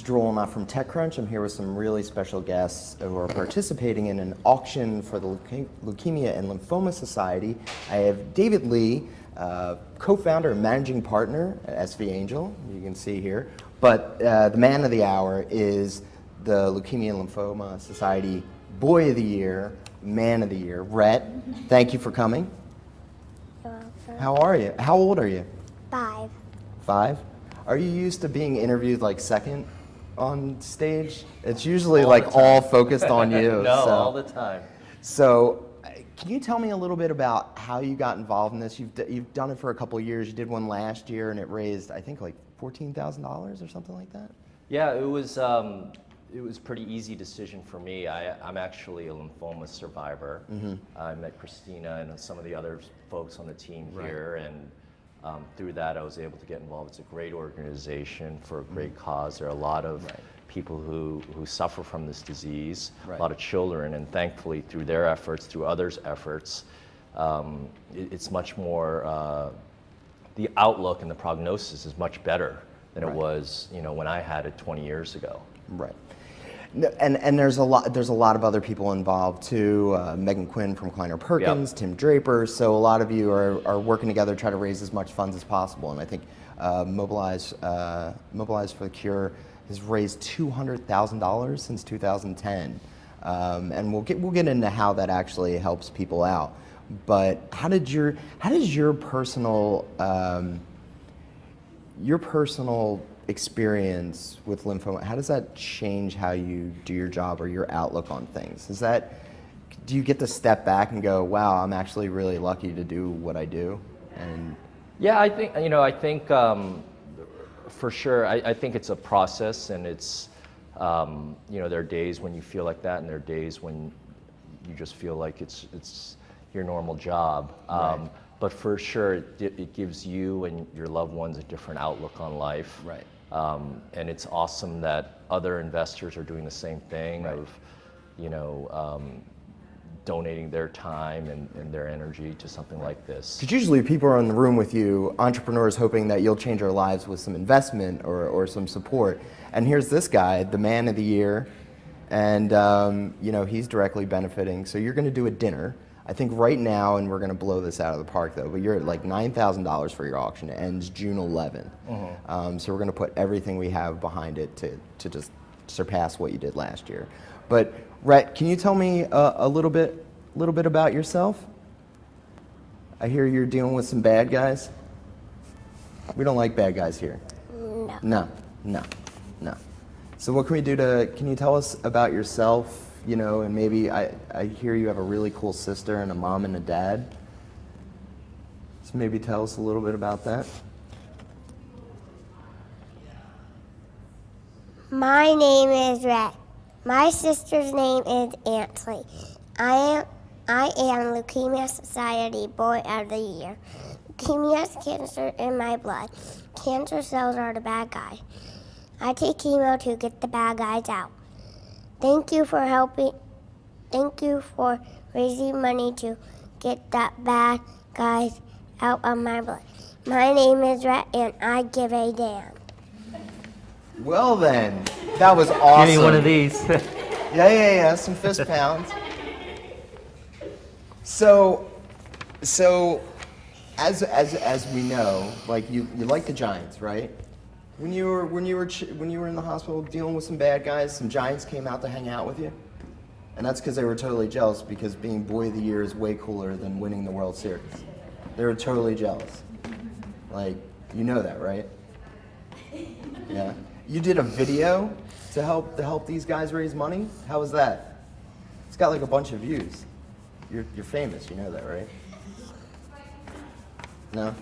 is Joel, and I'm from TechCrunch. I'm here with some really special guests who are participating in an auction for the Leukemia and Lymphoma Society. I have David Lee, co-founder and managing partner at SV Angel, you can see here. But the man of the hour is the Leukemia and Lymphoma Society Boy of the Year, Man of the Year, Rhett. Thank you for coming. You're welcome. How are you? How old are you? 5. 5? Are you used to being interviewed like second on stage? It's usually All like the time. all focused on you. No, so. all the time. So, can you tell me a little bit about how you got involved in this? You've done it for a couple of years. You did one last year, and it raised, I think, like $14,000 or something like that. Yeah, it was a pretty easy decision for me. I'm actually a lymphoma survivor. Mm-hmm. I met Christina and some of the other folks on the team here, and through that I was able to get involved. It's a great organization for a great cause. There are a lot of people who suffer from this disease, a lot of children, and thankfully through their efforts, through others' efforts, it's much more, the outlook and the prognosis is much better than it was, when I had it 20 years ago. Right. And there's a lot of other people involved too. Megan Quinn from Kleiner Perkins, Tim Draper. So a lot of you are working together to try to raise as much funds as possible. And I think Mobilize for the Cure has raised $200,000 since 2010. And we'll get into how that actually helps people out. But how does your personal experience with lymphoma, how does that change how you do your job or your outlook on things? Do you get to step back and go, wow, I'm actually really lucky to do what I do? And yeah, I think for sure, I think it's a process, and it's, there are days when you feel like that, and there are days when you just feel like it's your normal job. But for sure, it gives you and your loved ones a different outlook on life. Right. And it's awesome that other investors are doing the same thing of, donating their time and their energy to something like this. Because usually people are in the room with you, entrepreneurs hoping that you'll change their lives with some investment or some support. And here's this guy, the man of the year, and he's directly benefiting. So you're going to do a dinner. I think right now, and we're going to blow this out of the park though, but you're at like $9,000 for your auction. It ends June 11th. So we're going to put everything we have behind it to just surpass what you did last year. But Rhett, can you tell me a little bit about yourself? I hear you're dealing with some bad guys. We don't like bad guys here. No. So what can we do can you tell us about yourself? And maybe I hear you have a really cool sister and a mom and a dad. So maybe tell us a little bit about that. My name is Rhett. My sister's name is Antley. I am Leukemia Society Boy of the Year. Leukemia is cancer in my blood. Cancer cells are the bad guy. I take chemo to get the bad guys out. Thank you for helping. Thank you for raising money to get that bad guys out of my blood. My name is Rhett, and I give a damn. Well then, that was awesome. Give me one of these. Yeah, some fist pounds. So as we know, like you like the Giants, right? When you were in the hospital dealing with some bad guys, some Giants came out to hang out with you, and that's because they were totally jealous. Because being Boy of the Year is way cooler than winning the World Series. They were totally jealous. Like, you know that, right? Yeah. You did a video to help these guys raise money. How was that? It's got like a bunch of views. You're famous. You know that, right? No?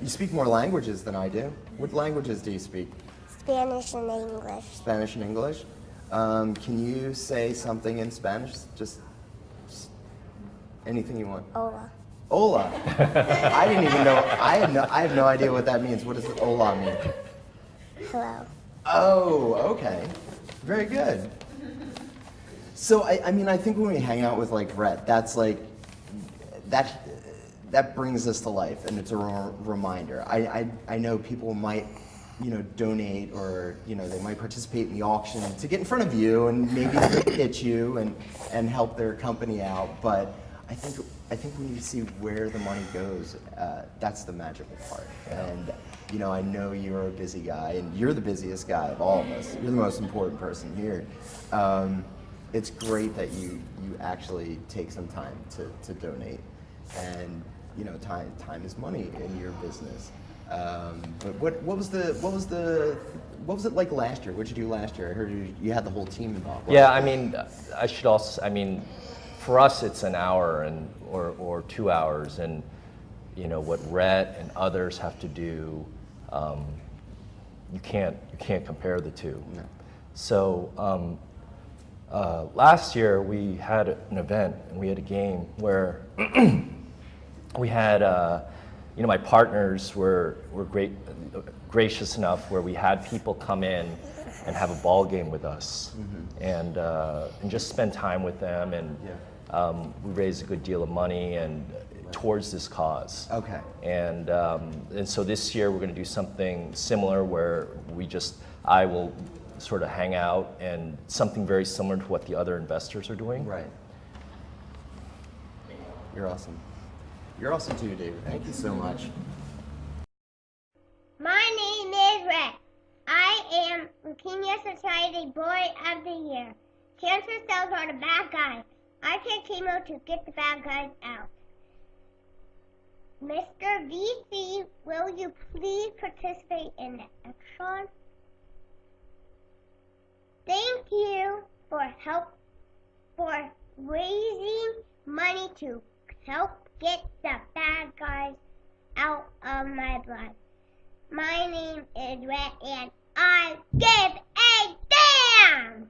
You speak more languages than I do. What languages do you speak? Spanish and English. Spanish and English. Can you say something in Spanish? Just anything you want. Hola. Hola. I didn't even know. I have no idea what that means. What does hola mean? Hello. Oh, okay. Very good. So I think when we hang out with like Rhett, that's like that brings us to life, and it's a reminder. I know people might donate, or they might participate in the auction to get in front of you and maybe pitch you and help their company out. But I think when you see where the money goes, that's the magical part. And I know you're a busy guy, and you're the busiest guy of all of us. You're the most important person here. It's great that you actually take some time to donate, and time is money in your business. But what was it like last year? What did you do last year? I heard you had the whole team involved. Yeah, I mean, I should also, for us it's an hour or 2 hours, and what Rhett and others have to do, you can't compare the two. No. So last year we had an event and we had a game where we had my partners were gracious enough where we had people come in and have a ball game with us, and just spend time with them, and we raised a good deal of money and towards this cause. Okay. And so this year we're going to do something similar where I will sort of hang out, and something very similar to what the other investors are doing. Right. You're awesome. You're awesome too, David. Thank you so much. My name is Rhett. I am Leukemia Society Boy of the Year. Cancer cells are the bad guys. I take chemo to get the bad guys out. Mr. VC, will you please participate in the extron? Thank you for raising money to help get the bad guys out of my blood. My name is Rhett, and I give a damn!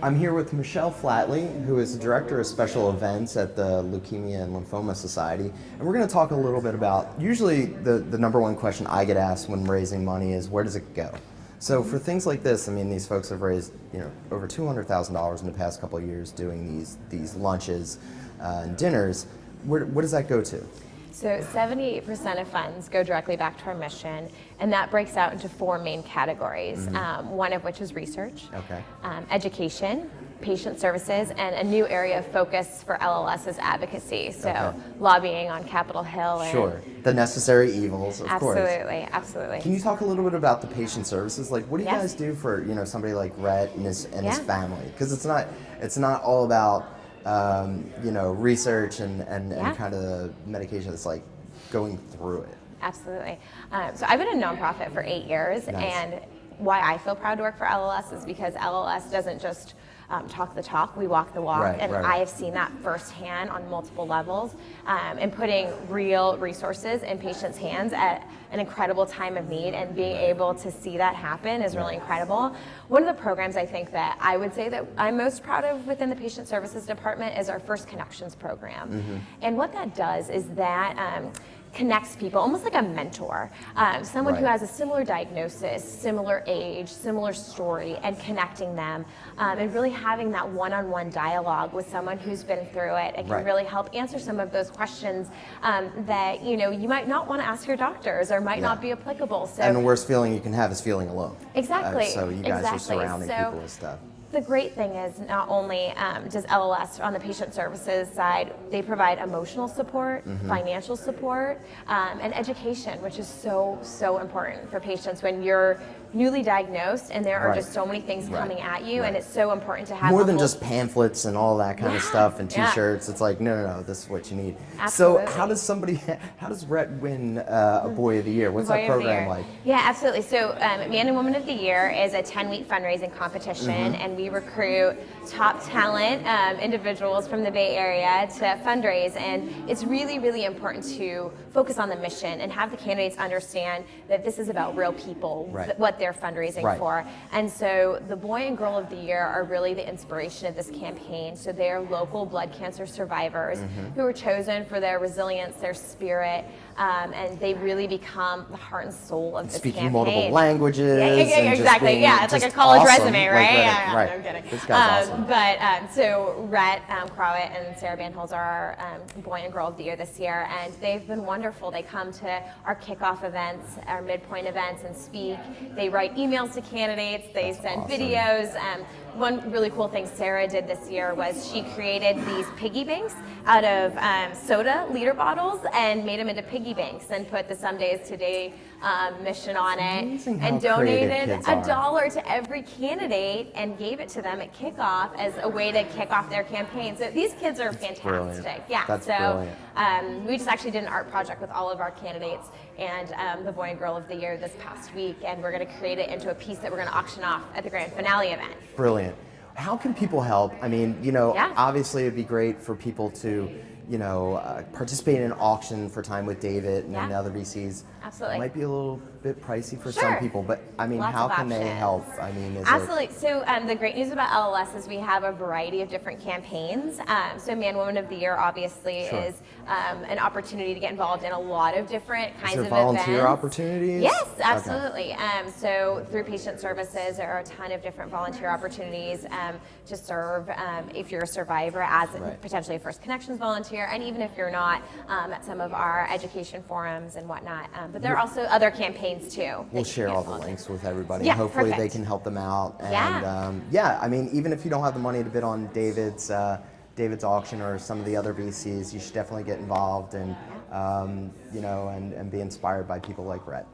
I'm here with Michelle Flatley, who is the Director of Special Events at the Leukemia and Lymphoma Society. And we're going to talk a little bit about, usually the number one question I get asked when raising money is, where does it go? So for things like this, these folks have raised over $200,000 in the past couple of years doing these lunches and dinners. Where does that go to? So 78% of funds go directly back to our mission, and that breaks out into 4 main categories, one of which is research, okay. Education, patient services, and a new area of focus for LLS is advocacy, so okay. Lobbying on Capitol Hill. And sure, the necessary evils, of course. Absolutely. Can you talk a little bit about the patient services? Like, what do you Yes. guys do for somebody like Rhett and his family? Because it's not all about research and kind of the medication. It's like going through it. Absolutely. So I've been a nonprofit for 8 years, Nice. and why I feel proud to work for LLS is because LLS doesn't just talk the talk, we walk the walk, Right, and right. I have seen that firsthand on multiple levels, and putting real resources in patients' hands at an incredible time of need, and being able to see that happen is really incredible. One of the programs I think that I would say that I'm most proud of within the patient services department is our First Connections program. And what that does is that connects people, almost like a mentor, someone who Right. has a similar diagnosis, similar age, similar story, and connecting them, and really having that one-on-one dialogue with someone who's been through it. It can Right. really help answer some of those questions that you might not want to ask your doctors or might not be applicable. So And the worst feeling you can have is feeling alone. Exactly. So you guys are surrounding So people with stuff. the great thing is not only does LLS on the patient services side, they provide emotional support, financial support, and education, which is so important for patients when you're newly diagnosed and there are Right. just so many things Right. coming at you, Right. and it's so important to have More a than whole- just pamphlets and all that kind of stuff and Yeah. T-shirts. It's like, no, this is what you need. Absolutely. So how does Rhett win a Boy of the Year? What's Boy that of the program Year. like? Yeah, absolutely. So Man and Woman of the Year is a 10-week fundraising competition, and we recruit top talent individuals from the Bay Area to fundraise. And it's really, really important to focus on the mission and have the candidates understand that this is about real people, Right. what they're fundraising Right. for. And so the Boy and Girl of the Year are really the inspiration of this campaign. So they are local blood cancer survivors who were chosen for their resilience, their spirit, and they really become the heart and soul of this Speaking campaign. multiple languages. Yeah, and just exactly. being Yeah, it's like a just college awesome. resume, Like, right? Yeah, right. I'm kidding. This guy's awesome. But so Rhett Krawitt and Sarah Banholz are our Boy and Girl of the Year this year, and they've been wonderful. They come to our kickoff events, our midpoint events, and speak. They write emails to candidates. They send awesome. videos. One really cool thing Sarah did this year was she created these piggy banks out of soda liter bottles and made them into piggy banks and put the Some Days Today mission on it, amazing how and creative donated kids are. $1 to every candidate and gave it to them at kickoff as a way to kick off their campaign. So these kids are fantastic. brilliant. Yeah. That's so brilliant. we just actually did an art project with all of our candidates and the Boy and Girl of the Year this past week, and we're going to create it into a piece that we're going to auction off at the grand finale event. Brilliant. How can people help? I mean, you know, Yeah. obviously it'd be great for people to, you know, participate in an auction for Time with David and Yeah. the other VCs. Absolutely. It might be a little bit pricey for Sure. some people, but I mean, Lots how of can they options. help? I mean, is Absolutely. So the great news about LLS is we have a variety of different campaigns. So Man Woman of the Year obviously Sure. is an opportunity to get involved in a lot of different kinds there of volunteer events. opportunities? Yes, Okay. absolutely. So through patient services, there are a ton of different volunteer opportunities to serve if you're a survivor as Right. potentially a First Connections volunteer, and even if you're not, at some of our education forums and whatnot. But there are also other campaigns too. that We'll you share can all the volunteer. links with everybody. Yeah, and hopefully they perfect. can help them out. And Yeah. yeah, I mean, even if you don't have the money to bid on David's auction or some of the other VCs, you should definitely get involved and you know, and be inspired by people like Rhett.